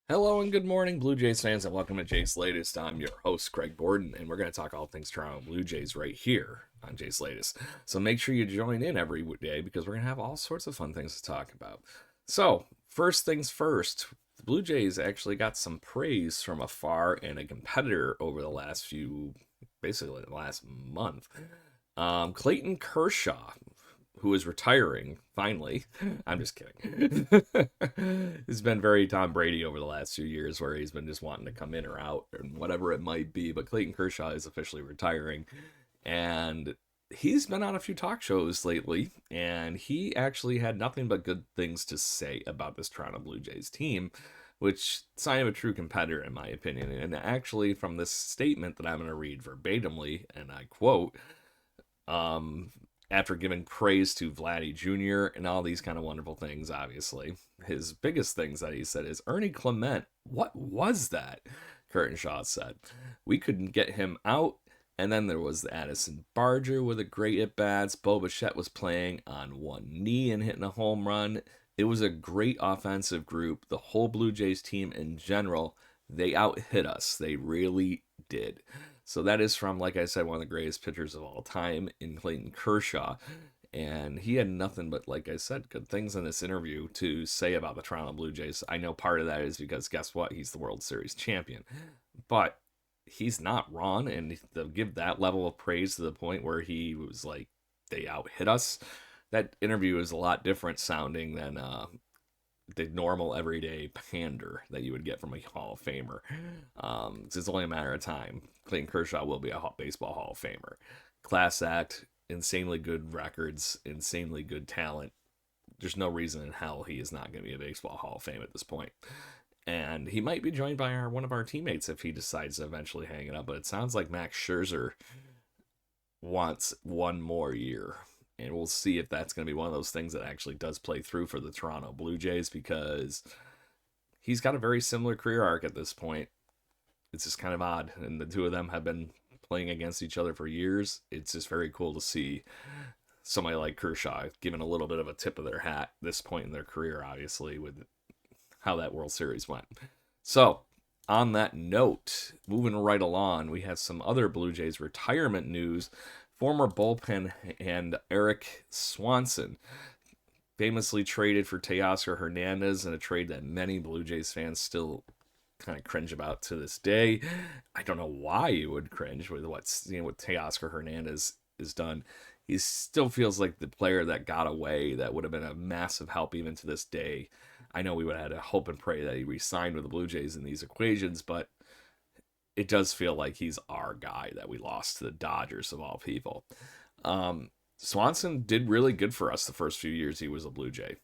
Hello and good morning, Blue Jays fans, and welcome to Jay's Latest. I'm your host, Greg Borden, and we're going to talk all things Toronto Blue Jays right here on Jay's Latest. So make sure you join in every day because we're going to have all sorts of fun things to talk about. So, first things first, the Blue Jays actually got some praise from afar and a competitor over the last basically the last month. Clayton Kershaw, who is retiring finally. I'm just kidding. He's been very Tom Brady over the last few years, where he's been just wanting to come in or out and whatever it might be. But Clayton Kershaw is officially retiring, and he's been on a few talk shows lately, and he actually had nothing but good things to say about this Toronto Blue Jays team, which sign of a true competitor in my opinion. And actually, from this statement that I'm going to read verbatimly, and I quote, um, after giving praise to Vladdy Jr. and all these kind of wonderful things, obviously. His biggest things that he said is, Ernie Clement, what was that? Kershaw said. We couldn't get him out. And then there was the Addison Barger with a great at bats. Bo Bichette was playing on one knee and hitting a home run. It was a great offensive group. The whole Blue Jays team in general, they out hit us. They really did. So that is from, like I said, one of the greatest pitchers of all time in Clayton Kershaw. And he had nothing but, like I said, good things in this interview to say about the Toronto Blue Jays. I know part of that is because, guess what? He's the World Series champion. But he's not wrong. And to give that level of praise to the point where he was like, they out hit us, that interview is a lot different sounding than the normal everyday pander that you would get from a Hall of Famer. It's only a matter of time. Clayton Kershaw will be a baseball Hall of Famer. Class act, insanely good records, insanely good talent. There's no reason in hell he is not going to be a baseball Hall of Fame at this point. And he might be joined by one of our teammates if he decides to eventually hang it up. But it sounds like Max Scherzer wants one more year. And we'll see if that's going to be one of those things that actually does play through for the Toronto Blue Jays, because he's got a very similar career arc at this point. It's just kind of odd. And the two of them have been playing against each other for years. It's just very cool to see somebody like Kershaw giving a little bit of a tip of their hat at this point in their career, obviously, with how that World Series went. So, on that note, moving right along, we have some other Blue Jays retirement news. Former bullpen hand Erik Swanson famously traded for Teoscar Hernandez in a trade that many Blue Jays fans still kind of cringe about to this day. I don't know why you would cringe with what Teoscar Hernandez is done. He still feels like the player that got away that would have been a massive help even to this day. I know we would have had to hope and pray that he re-signed with the Blue Jays in these equations, but it does feel like he's our guy that we lost to the Dodgers of all people. Swanson did really good for us the first few years he was a Blue Jay.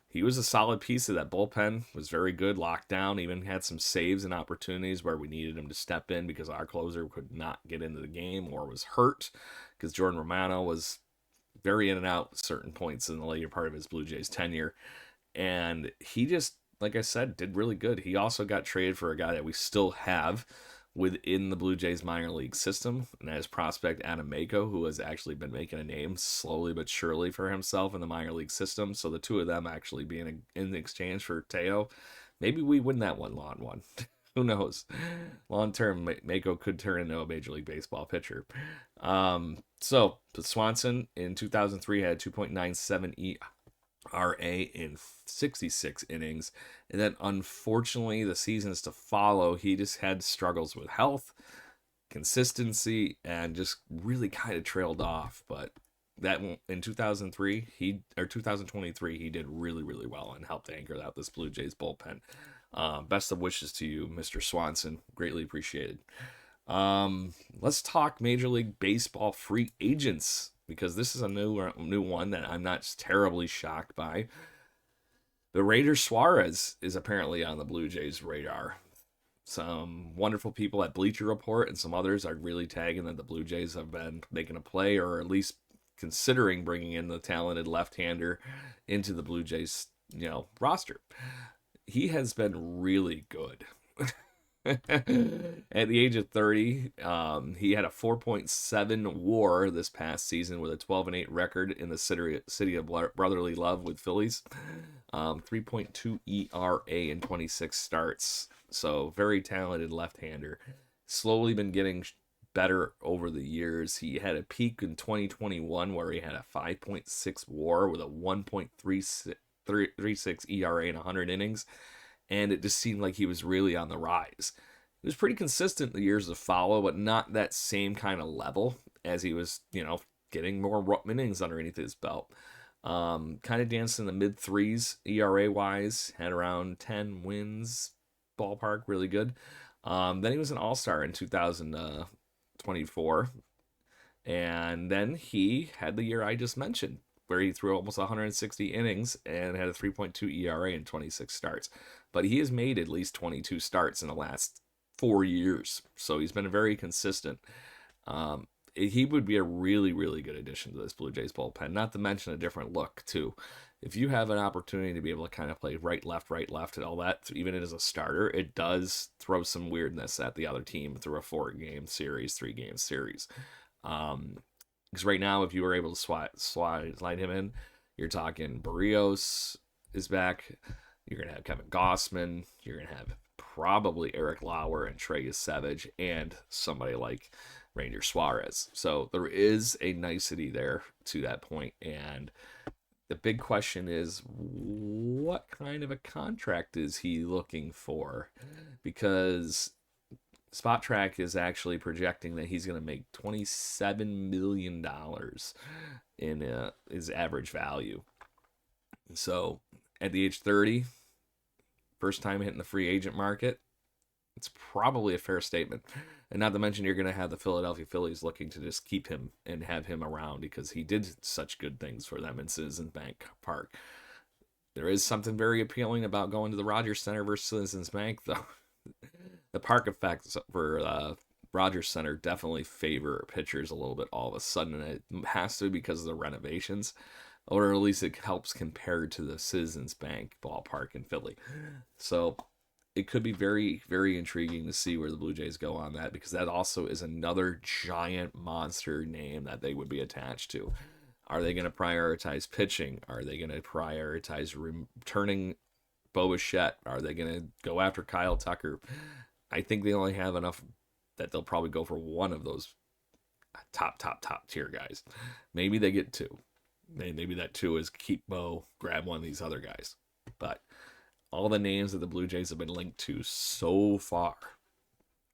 He was a solid piece of that bullpen, was very good, locked down, even had some saves and opportunities where we needed him to step in because our closer could not get into the game or was hurt, because Jordan Romano was very in and out at certain points in the later part of his Blue Jays tenure. And he just, like I said, did really good. He also got traded for a guy that we still have within the Blue Jays minor league system, and that is prospect Adam Mako, who has actually been making a name slowly but surely for himself in the minor league system. So the two of them actually being in exchange for Teo, maybe we win that one long one. Who knows? Long term, Mako could turn into a Major League Baseball pitcher. So Swanson in 2003 had 2.97 RA in 66 innings. And then, unfortunately, the seasons to follow, he just had struggles with health, consistency, and just really kind of trailed off. But that in 2023, he did really, really well and helped anchor out this Blue Jays bullpen. Best of wishes to you, Mr. Swanson. Greatly appreciated. Let's talk Major League Baseball free agents, because this is a new one that I'm not terribly shocked by. The Raider Suarez is apparently on the Blue Jays' radar. Some wonderful people at Bleacher Report and some others are really tagging that the Blue Jays have been making a play, or at least considering bringing in the talented left-hander into the Blue Jays, roster. He has been really good. At the age of 30, he had a 4.7 WAR this past season with a 12-8 record in the city of brotherly love with Phillies. 3.2 ERA in 26 starts. So very talented left-hander. Slowly been getting better over the years. He had a peak in 2021 where he had a 5.6 WAR with a 1.36 ERA in 100 innings, and it just seemed like he was really on the rise. He was pretty consistent the years to follow, but not that same kind of level as he was, getting more innings underneath his belt. Kind of danced in the mid threes ERA wise, had around 10 wins, ballpark, really good. Then he was an All Star in 2024, and then he had the year I just mentioned, where he threw almost 160 innings and had a 3.2 ERA in 26 starts. But he has made at least 22 starts in the last 4 years, so he's been very consistent. He would be a really, really good addition to this Blue Jays bullpen, not to mention a different look, too. If you have an opportunity to be able to kind of play right, left, and all that, even as a starter, it does throw some weirdness at the other team through a 4-game series, 3-game series. Because right now, if you were able to slide him in, you're talking Barrios is back. You're going to have Kevin Gossman. You're going to have probably Eric Lauer and Trey Savage and somebody like Ranger Suarez. So there is a nicety there to that point. And the big question is, what kind of a contract is he looking for? Because Spot Track is actually projecting that he's going to make $27 million in his average value. So at the age 30, first time hitting the free agent market, it's probably a fair statement. And not to mention, you're going to have the Philadelphia Phillies looking to just keep him and have him around because he did such good things for them in Citizens Bank Park. There is something very appealing about going to the Rogers Center versus Citizens Bank, though. The park effects for Rogers Center definitely favor pitchers a little bit all of a sudden. And it has to because of the renovations, or at least it helps compared to the Citizens Bank ballpark in Philly. So it could be very, very intriguing to see where the Blue Jays go on that, because that also is another giant monster name that they would be attached to. Are they going to prioritize pitching? Are they going to prioritize returning Bo Bichette? Are they going to go after Kyle Tucker? I think they only have enough that they'll probably go for one of those top tier guys. Maybe they get two. Maybe that two is keep Bo, grab one of these other guys. But all the names that the Blue Jays have been linked to so far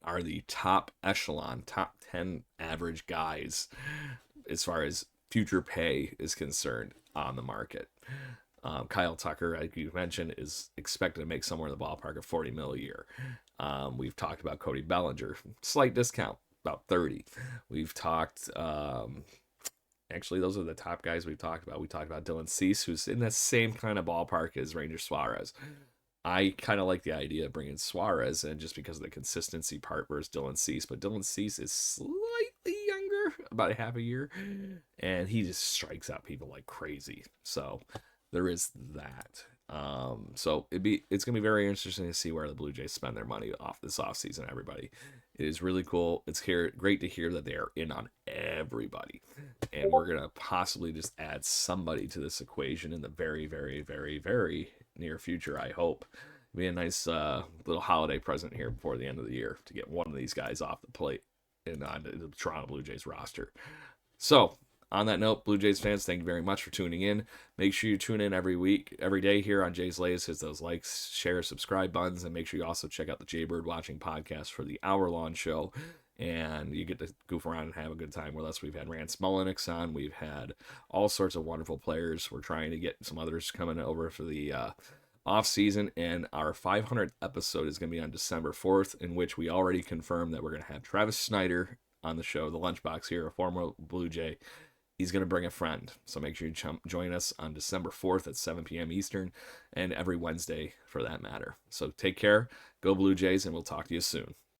are the top echelon, top 10 average guys as far as future pay is concerned on the market. Kyle Tucker, like you mentioned, is expected to make somewhere in the ballpark of $40 million a year. We've talked about Cody Bellinger, slight discount, about 30. We've talked, actually, those are the top guys we've talked about. We talked about Dylan Cease, who's in the same kind of ballpark as Ranger Suarez. I kind of like the idea of bringing Suarez in just because of the consistency part versus Dylan Cease, but Dylan Cease is slightly younger, about a half a year, and he just strikes out people like crazy. So there is that. So it's gonna be very interesting to see where the Blue Jays spend their money off this offseason. Everybody, it is really cool. It's great to hear that they are in on everybody, and we're gonna possibly just add somebody to this equation in the very, very, very, very near future. I hope it'll be a nice little holiday present here before the end of the year to get one of these guys off the plate and on the Toronto Blue Jays roster. So, on that note, Blue Jays fans, thank you very much for tuning in. Make sure you tune in every day here on Jay's Latest. Hit those likes, share, subscribe buttons, and make sure you also check out the Jaybird Watching podcast for the hour-long show. And you get to goof around and have a good time with us. We've had Rance Mullenix on. We've had all sorts of wonderful players. We're trying to get some others coming over for the off-season. And our 500th episode is going to be on December 4th, in which we already confirmed that we're going to have Travis Snyder on the show, the Lunchbox here, a former Blue Jay. He's going to bring a friend. So make sure you join us on December 4th at 7 p.m. Eastern and every Wednesday for that matter. So take care. Go Blue Jays, and we'll talk to you soon.